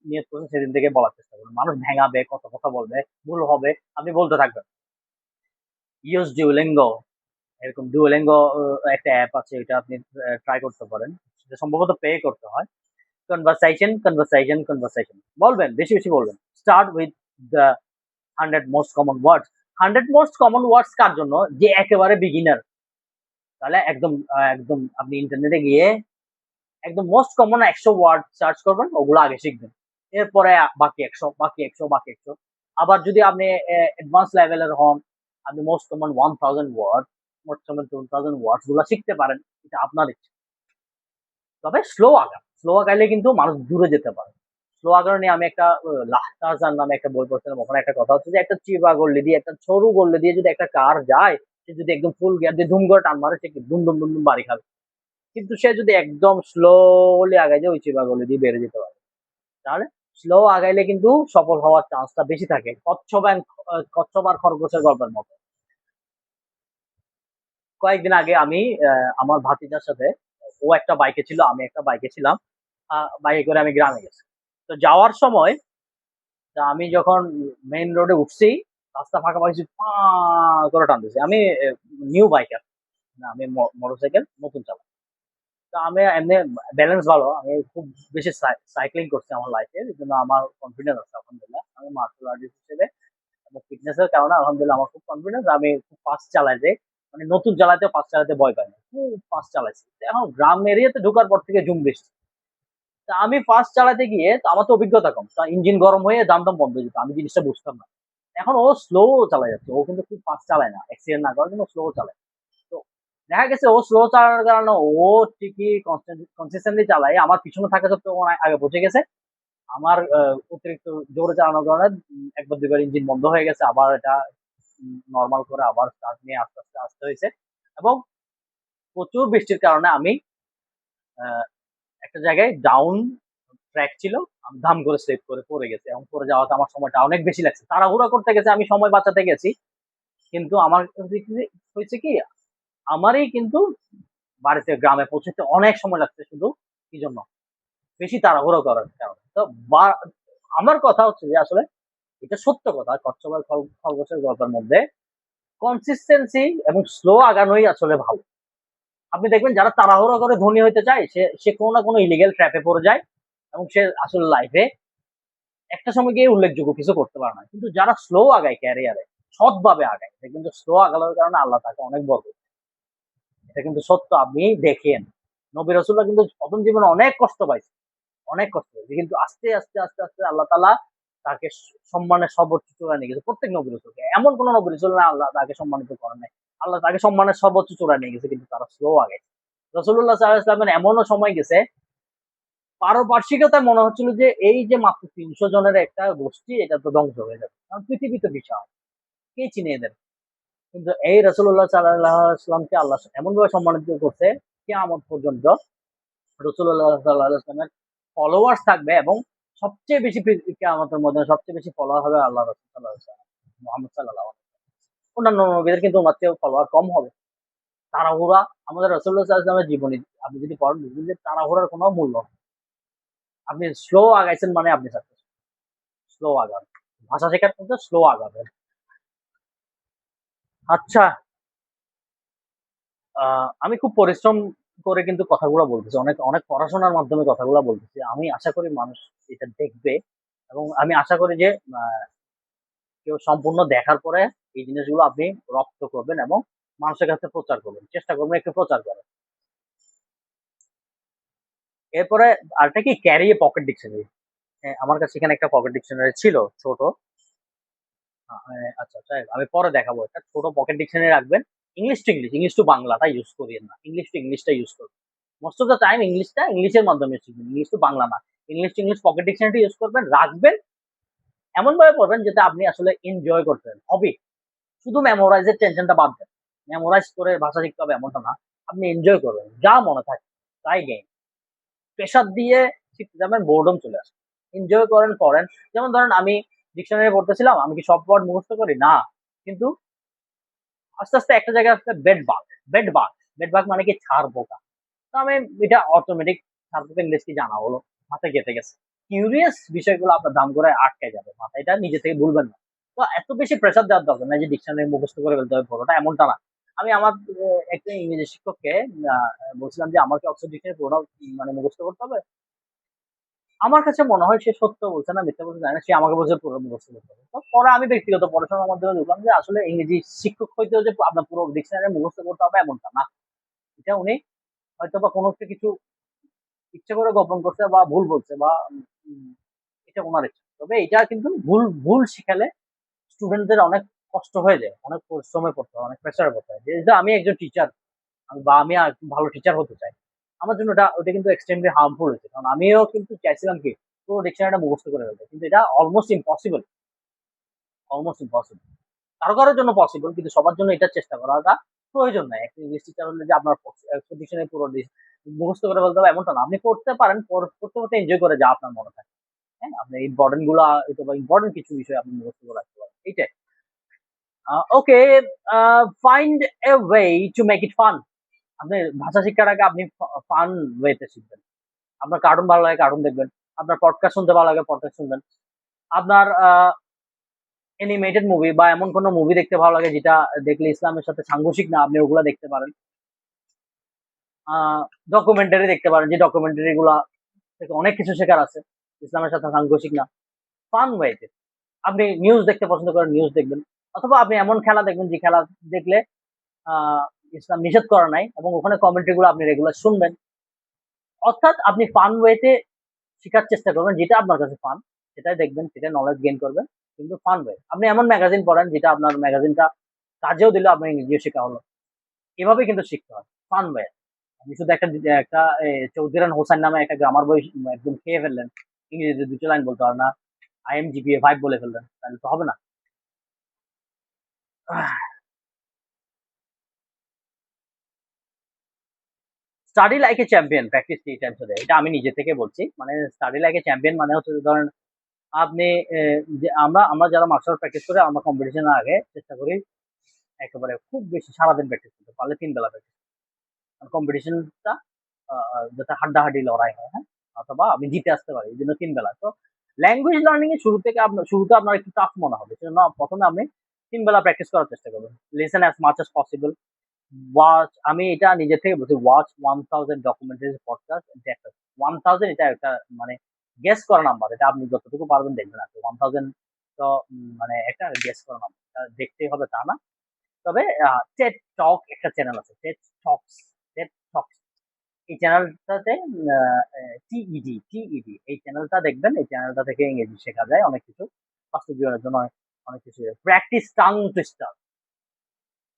নিয়ত করছেন সেদিন থেকে বলার চেষ্টা করুন। মানুষ ভেঙাবে, কত কথা বলবে, ভুল হবে, আপনি বলতে থাকবেন। ইউজ ডুওলিঙ্গো, এরকম ডুওলিঙ্গো একটা অ্যাপ আছে, এটা আপনি ট্রাই করতে পারেন। সেটা সম্ভবত পে করতে হয়। কনভারসেশন বলবেন, বেশি বেশি বলবেন। Start with the 100 most common words. 100 most common words কার জন্য? যে একেবারে বিগিনার। তাহলে একদম একদম আপনি ইন্টারনেটে গিয়ে একদম মোস্ট কমন 100 ওয়ার্ড সার্চ করবেন, ওগুলো আগে শিখবেন। এরপরে বাকি 100। আবার যদি আপনি অ্যাডভান্স লেভেলের হন, আপনি most common 1000 word, most common 2000 words গুলো শিখতে পারেন। এটা আপনার ইচ্ছা। তবে স্লো আগাইলে কিন্তু মানুষ দূরে যেতে পারে। স্লো আগানো নিয়ে আমি একটা লাহতাজান নামে একটা বই পড়ছিলাম। ওখানে একটা কথা হচ্ছে যে একটা চিবা গল্লি দিয়ে, একটা সরু গল্লি দিয়ে যদি একটা কার যায়, সে যদি একদম ফুল গিয়ার দিয়ে ধুম করে টান মারে, সে দুম দুম দুম দুম বাড়ি খাবে। কিন্তু সে যদি একদম স্লোলি আগায় যায়, ওই চিবা গল্লি দিয়ে বেড়ে যেতে পারে। তাহলে স্লো আগাইলে কিন্তু সফল হওয়ার চান্সটা বেশি থাকে। কচ্ছপ আর খরগোশের গল্পের মতো। কয়েকদিন আগে আমি আমার ভাতিজার সাথে, ও একটা বাইকে ছিল, আমি একটা বাইকে ছিলাম, বাইকে করে আমি গ্রামে গেছি। তো যাওয়ার সময় আমি যখন মেইন রোডে উঠছি, রাস্তা ফাঁকা পাইছি, পা করে টানতেছি। আমি নিউ বাইকার না, আমি মোটরসাইকেল নতুন চালাই। তো আমি এমনি ব্যালেন্স ভালো, আমি খুব বেশি সাইক্লিং করছি আমার লাইফে, এই জন্য আমার কনফিডেন্স আছে আলহামদুলিল্লাহ। আমি মার্শাল আর্টিস্ট হিসেবে ফিটনেস এর কারণে আলহামদুলিল্লাহ আমার খুব কনফিডেন্স। আমি খুব ফাস্ট চালাই, যে মানে নতুন চালাতে ফাস্ট চালাতে ভয় পাই না, খুব ফাস্ট চালাইছি। এখন গ্রাম এরিয়াতে ঢোকার পর থেকে জুম বেশি। তা আমি ফাস্ট চালাতে গিয়ে তো আমার তো অভিজ্ঞতা কম, তা ইঞ্জিন গরম হয়ে দাম বন্ধ হয়ে যেত, আমি জিনিসটা বুঝতাম না। এখন ও স্লো চালা যাচ্ছে, ও কিন্তু খুব ফাস্ট চালায় না, অ্যাক্সিডেন্ট না করার জন্য স্লো চালায়। তো দেখা গেছে ও স্লো চালানোর কারণে ও ঠিকই কনসিস্টেন্টলি চালায়, আমার পিছনে থাকা সত্ত্বেও ও আগে পৌঁছে গেছে। আমার অতিরিক্ত জোরে চালানোর কারণে একবার দুইবার ইঞ্জিন বন্ধ হয়ে গেছে, আবার এটা নর্মাল করে আবার স্টার্ট নিয়ে আস্তে আস্তে আসতে হয়েছে। এবং প্রচুর বৃষ্টির কারণে আমি একটা জায়গায় ডাউন ট্র্যাক ছিল, আমি ধাম করে স্লিপ করে পড়ে গেছি, এবং পড়ে যাওয়াতে আমার সময়টা অনেক বেশি লাগছে। তাড়াহুড়া করতে গেছে, আমি সময় বাঁচাতে গেছি, কিন্তু আমার হয়েছে কি, আমারই কিন্তু বাড়িতে গ্রামে পৌঁছতে অনেক সময় লাগছে, শুধু কি জন্য? বেশি তাড়াহুড়ো করার কারণে। তো আমার কথা হচ্ছে যে আসলে এটা সত্য কথা, কচ্ছপের খরগোশের গল্পের মধ্যে কনসিস্টেন্সি এবং স্লো আগানোই আসলে ভালো। আপনি দেখবেন যারা তাড়াহুড়ো করে ধনী হইতে চায়, সে সে কোনো না কোনো ইলিগেল ট্র্যাপে পড়ে যায়, এবং সে আসলে লাইফে একটা সময় গিয়ে উল্লেখযোগ্য কিছু করতে পারে না। কিন্তু যারা স্লো আগায় ক্যারিয়ারে, সৎভাবে আগায়, সে কিন্তু স্লো আগানোর কারণে আল্লাহ তাকে অনেক বড়। এটা কিন্তু সত্য, আপনি দেখেন নবী রাসূলরা কিন্তু প্রথম জীবনে অনেক কষ্ট পাইছে, অনেক কষ্ট পাইছে, কিন্তু আস্তে আস্তে আস্তে আস্তে আল্লাহ তাআলা তাকে সম্মানের সর্বোচ্চ চূড়ায় নিয়ে গেছে। প্রত্যেক নবী রাসূলকে, এমন কোন নবী রাসূল না আল্লাহ তাকে সম্মানিত করেন নাই। আল্লাহ তাকে সম্মানের সর্বোচ্চ চূড়ায় নিয়ে গেছে, কিন্তু তারা স্লো আগে। রাসূলুল্লাহ সাল্লাল্লাহু আলাইহি ওয়াসাল্লামের এমনও সময় গেছে, পারপার্শ্বিকতায় মনে হচ্ছিল যে এই যে মাত্র 300 জনের একটা গোষ্ঠী, এটা তো ধ্বংস হয়ে যাবে, কারণ পৃথিবী তো বিশাল, কে চিনে এদের। কিন্তু এই রাসূলুল্লাহ সাল্লাল্লাহু আলাইহি ওয়াসাল্লামকে আল্লাহ এমন ভাবে সম্মানিত করছে, কিয়ামত পর্যন্ত রাসূলুল্লাহ সাল্লাল্লাহু আলাইহি ওয়াসাল্লামের ফলোয়ার্স থাকবে, এবং সবচেয়ে বেশি কিয়ামতের মধ্যে সবচেয়ে বেশি ফলোয়ার হবে আল্লাহ রাসূল সাল্লাল্লাহু আলাইহি ওয়াসাল্লাম, মুহাম্মদ সাল্লাল্লাহু আলাইহি ওয়াসাল্লাম। অন্যান্য নবীদের কিন্তু ওনার চেয়ে ফলোয়ার কম হবে। তাড়াহুড়া, আমাদের রাসূলুল্লাহ সাল্লাল্লাহু আলাইহি ওয়াসাল্লামের জীবনী আপনি যদি পড়েন বুঝবেন যে তাড়াহুড়ার কোনো মূল্য নেই। আপনি স্লো আগাইছেন মানে আপনি সাকসেস। স্লো আগান। ভাষা শেখার ক্ষেত্রে স্লো আগাবেন। আচ্ছা, আমি খুব পরিশ্রম করে কিন্তু কথাগুলো বলতেছি। অনেক, অনেক পড়াশোনার মাধ্যমে কথাগুলো বলতেছি। আমি আশা করি মানুষ এটা দেখবে এবং আমি আশা করি যে আ কেউ সম্পূর্ণ দেখার পরে এই জিনিসগুলো আপনি রপ্ত করবেন এবং মানুষের কাছে প্রচার করবেন। চেষ্টা করবেন একটু প্রচার করার। এরপরে আরেকটা কি ক্যারি এ পকেট ডিকশনারি। আমার কাছে এখানে একটা পকেট ডিকশনারি ছিল ছোট। আচ্ছা, যাই হোক, আমি পরে দেখাবো। একটা ছোট পকেট ডিকশনারি রাখবেন। English to English, English to বাংলাটা ইউজ করিয়েন না। ইংলিশ টু ইংলিশটা ইউজ করবেন। মোস্ট অফ দ্যা টাইম ইংলিশটা ইংলিশের মাধ্যমে শিখবেন। ইংলিশ টু বাংলা না। ইংলিশ টু ইংলিশ পকেট ডিকশনারিটা ইউজ করবেন, রাখবেন। এমনভাবে পড়বেন যেটা আপনি আসলে এনজয় করতেন। হবি। শুধু মেমোরাইজের টেনশনটা বাদ দেন। মেমোরাইজ করে ভাষা শিখতে হবে এমনটা না। আপনি এনজয় করবেন। যা মনে থাকে তাই গেইন। প্রেশার দিয়ে শিখতে যাবেন, বোরডম চলে আসবে। এনজয় করেন, পড়েন। যেমন ধরেন আমি ডিকশনারি পড়তেছিলাম, আমি কি সব ওয়ার্ড মুখস্থ করি? না। কিন্তু আস্তে, আস্তে একটা জায়গায় আসলে বেডবাগ, বেডবাগ, বেডবাগ মানে কি ছাড় পোকা। তো আমি এটা অটোমেটিক ছাড় পোকা ইংলিশ কি জানা হলো, মাথায় গেঁথে গেছে। কিউরিয়াস বিষয়গুলো আপনার দাম করে আটকে যাবে মাথায়, এটা নিজে থেকে ভুলবেন না। তো এত বেশি প্রেশার দেওয়ার দরকার নাই যে ডিকশনারি মুখস্থ করে ফেলতে হবে পুরোটা, এমনটা না। আমি আমার একটা ইংরেজি শিক্ষককে বলছিলাম যে আমাকে অক্সফোর্ড ডিকশনারি পুরোটা মানে মুখস্থ করতে হবে। আমার কাছে মনে হয় সে সত্য বলছে না মিথ্যা বলছে জানি না। সে আমাকে বলছে পুরো মুখস্থ করতে হবে। তো পরে আমি ব্যক্তিগত পড়াশোনার মাধ্যমে দেখলাম যে আসলে ইংরেজি শিক্ষক হইতেও যে আপনার পুরো ডিকশনারি মুখস্থ করতে হবে এমনটা না। এটা উনি হয়তোবা কোনো একটা কিছু ইচ্ছে করে গোপন করছে বা ভুল বলছে বা এটা উনার ইচ্ছা। তবে এটা কিন্তু ভুল ভুল শিখালে স্টুডেন্টদের অনেক কষ্ট হয়ে যায়, অনেক পরিশ্রমে পড়তে হয়, অনেক প্রেশারে পড়তে হয়। যেহেতু আমি একজন টিচার বা আমি একজন ভালো টিচার হতে চাই, আমার জন্য ওটা কিন্তু এক্সট্রিমলি হার্মফুল হয়েছে। কারণ আমিও কিন্তু চাইছিলাম কি পুরো ডিকশনারিটা মুখস্থ করে ফেলতে, কিন্তু এটা অলমোস্ট ইম্পসিবল, অলমোস্ট ইম্পসিবল। কারো কারোর জন্য পসিবল, কিন্তু সবার জন্য এটা চেষ্টা করাটা প্রয়োজন নাই। একটা ইংলিশ টিচার হলে যে আপনার ডিকশনারি পুরো মুখস্থ করে ফেলতে হবে এমনটা না। আপনি পড়তে পারেন, পড়তে পড়তে এনজয় করে যা আপনার মনে থাকে। হ্যাঁ, আপনি ইম্পর্টেন্ট গুলা অথবা ইম্পর্টেন্ট কিছু বিষয় আপনি মুখস্থ করে রাখতে পারেন, এইটাই। Okay, find a way to make it fun. আপনি ভাষা শিক্ষার আগে আপনি ফান ওয়েতে শিখবেন। আপনার কার্টুন ভালো লাগে কার্টুন দেখবেন, আপনার পডকাস্ট শুনতে ভালো লাগে পডকাস্ট শুনবেন, আপনার অ্যানিমেটেড মুভি বা এমন কোনো মুভি দেখতে ভালো লাগে যেটা দেখলে ইসলামের সাথে সাংঘর্ষিক না, আপনি ওগুলা দেখতে পারেন। ডকুমেন্টারি দেখতে পারেন, যে ডকুমেন্টারি গুলা থেকে অনেক কিছু শেখার আছে, ইসলামের সাথে সাংঘর্ষিক না। ফান ওয়েতে আপনি নিউজ দেখতে পছন্দ করেন, নিউজ দেখবেন। অথবা আপনি এমন খেলা দেখবেন যে খেলা দেখলে আহ, ইসলাম নিষেধ করা নাই এবং ওখানে কমেন্ট্রি গুলো আপনি রেগুলার শুনবেন। অর্থাৎ আপনি ফান ওয়েতে শেখার চেষ্টা করবেন, যেটা আপনার কাছে ফান সেটাই দেখবেন, সেটা নলেজ গেইন করবেন, কিন্তু ফান ওয়ে। আপনি এমন ম্যাগাজিন পড়েন যেটা আপনার ম্যাগাজিনটা কাজেও দিলে আপনার ইংরেজিও শেখা হলো। এভাবে কিন্তু শিখতে হয় ফান ওয়ে। আপনি শুধু একটা একটা চৌধুরান হোসেন নামে একটা গ্রামার বই একদম খেয়ে ফেললেন, ইংরেজিতে দুটো লাইন বলতে পারেন না, IMGPA 5 বলে ফেললেন, তাহলে তো হবে না। Study like a champion, practice 3 Times a day। এটা আমি নিজে থেকে বলছি। মানে স্টাডি লাইক এ চ্যাম্পিয়ন মানে হচ্ছে যে ধরেন আপনি যে আমরা আমরা যারা মার্শাল আর্ট প্র্যাকটিস করি, আমরা কম্পিটিশনের আগে চেষ্টা করি একেবারে খুব বেশি সারাদিন প্র্যাকটিস করতে, পারলে 3 বেলা প্র্যাকটিস। কারণ কম্পিটিশনটা যাতে হাড্ডাহাড্ডি লড়াই হয়, হ্যাঁ, অথবা আমি জিতে আসতে পারি, এই জন্য 3 বেলা। তো ল্যাঙ্গুয়েজ লার্নিং এর শুরুতে আপনার একটু টাফ মনে হবে, সেজন্য প্রথমে আপনি 3 বেলা প্র্যাকটিস করার চেষ্টা করবেন। Listen as much as possible. Watch, আমি এটা নিজে থেকে বলছি, ওয়াচ 1000 ডকুমেন্টারি পডকাস্ট। একটা 1000 এটা একটা মানে গেস করা নাম্বার, এটা আপনি যতটুকু পারবেন দেখবেন। আর 1000 তো মানে একটা গেস করা নাম্বার, দেখতেই হবে তা না। তবে টেড টক একটা চ্যানেল আছে, টেড টকস, টেড টকস। এই চ্যানেলটাতে টিইডি এই চ্যানেলটা দেখবেন। এই চ্যানেলটা থেকে ইংরেজি শেখা যায় অনেক কিছু, বাস্তব জীবনের জন্য অনেক কিছু। Practice tongue twister.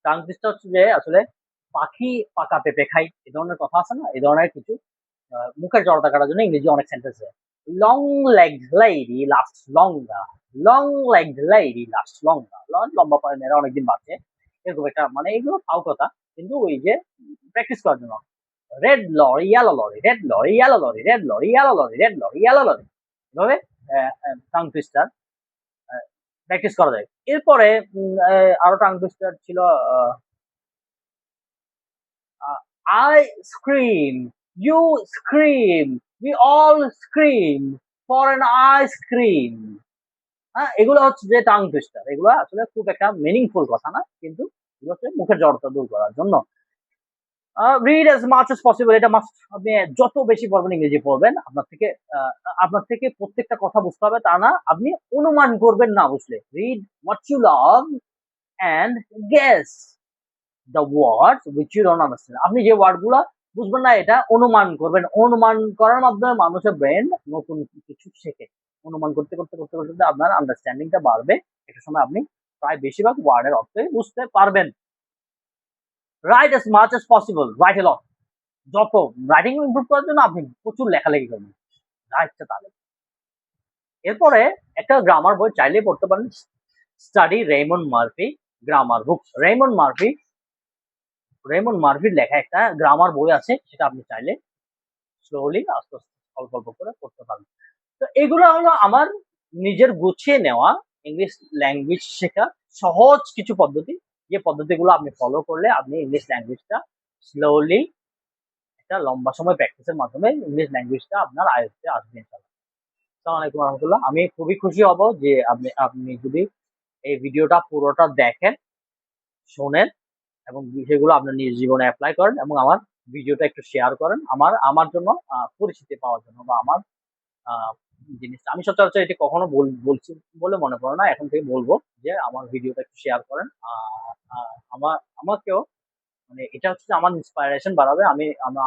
Tongue twister হচ্ছে যে আসলে পাখি পাকা পেঁপে খাই, এই ধরনের কথা আছে না, এই ধরনের কিছু মুখের জড়তা কাটার জন্য ইংরেজি অনেক সেন্টেন্স আছে। লং লেগ লেডি লাস্ট লঙ্গা, লং লেগ লেডি লাস্ট লঙ্গা, লম্বা পায়ে মেয়েরা অনেকদিন বাঁচে, এরকম একটা মানে এগুলো ফাও কথা, কিন্তু ওই যে প্র্যাকটিস করার জন্য। Red lorry yellow lorry, red lorry yellow lorry, red lorry yellow lorry, red lorry yellow lorry, এভাবে টাং টুইস্টার প্র্যাকটিস করা যায়। এরপরে আরো টাং টুইস্টার ছিল। I scream, you scream, we all scream for an ice cream. হ্যাঁ, এগুলো হচ্ছে যে টাং টুইস্টার। এগুলো আসলে খুব একটা মিনিংফুল কথা না, কিন্তু এগুলো হচ্ছে মুখের জড়তা দূর করার জন্য। Read as much as possible, এটা মাস্ট। আপনি যত বেশি পড়বেন ইংরেজি পড়বেন, আহ, আপনার থেকে প্রত্যেকটা কথা বুঝতে হবে তা না, আপনি অনুমান করবেন না বুঝলে। Read what you love and guess the words which you don't understand. আপনি যে ওয়ার্ড গুলা বুঝবেন না এটা অনুমান করবেন। অনুমান করার মাধ্যমে মানুষের ব্রেন নতুন কিছু শেখে। অনুমান করতে করতে করতে করতে আপনার আন্ডারস্ট্যান্ডিংটা বাড়বে। একটা সময় আপনি প্রায় বেশিরভাগ ওয়ার্ডের অর্থ বুঝতে পারবেন। Right as much as possible, right a lot। যত রাইটিং ইমপ্রুভ করার জন্য আপনি প্রচুর লেখালেখি করবেন, রাইটটা তাহলে। এরপরে একটা গ্রামার বই চাইলে পড়তে পারেন, study Raymond Murphy grammar book. Raymond মার্ফির লেখা একটা গ্রামার বই আছে, সেটা আপনি চাইলে স্লোলি আস্তে আস্তে অল্প অল্প করে পড়তে পারবেন। তো এগুলো হলো আমার নিজের গুছিয়ে নেওয়া ইংলিশ ল্যাঙ্গুয়েজ শেখা সহজ কিছু পদ্ধতি, যে পদ্ধতিগুলো আপনি ফলো করলে আপনি ইংলিশ ল্যাঙ্গুয়েজটা স্লোলি একটা লম্বা সময় প্র্যাকটিসের মাধ্যমে ইংলিশ ল্যাঙ্গুয়েজটা আপনার আয়ত্তে আসবে ইনশাআল্লাহ। আসসালামু আলাইকুম রহমতুল্লাহ। আমি খুবই খুশি হব যে আপনি আপনি যদি এই ভিডিওটা পুরোটা দেখেন, শোনেন এবং সেগুলো আপনার নিজ জীবনে অ্যাপ্লাই করেন এবং আমার ভিডিওটা একটু শেয়ার করেন আমার জন্য পরিচিতি পাওয়ার জন্য, বা আমার আহ, জিনিসটা আমি সচরাচর এটি কখনো বলছি বলে মনে পড়ে না, এখন থেকে বলবো যে আমার ভিডিওটা একটু শেয়ার করেন। আমাকেও মানে এটা হচ্ছে যে আমার ইন্সপায়ারেশন বাড়াবে,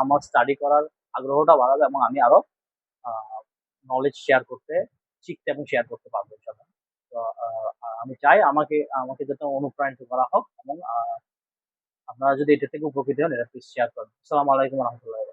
আমার স্টাডি করার আগ্রহটা বাড়াবে এবং আমি আরো নলেজ শেয়ার করতে, শিখতে এবং শেয়ার করতে পারবো ইনশাআল্লাহ। তো আমি চাই আমাকে আমাকে যাতে অনুপ্রাণিত করা হোক এবং আপনারা যদি এটা থেকে উপকৃত হন, এটা প্লিজ শেয়ার করুন। আসসালামু আলাইকুম রহমতুল্লাহ।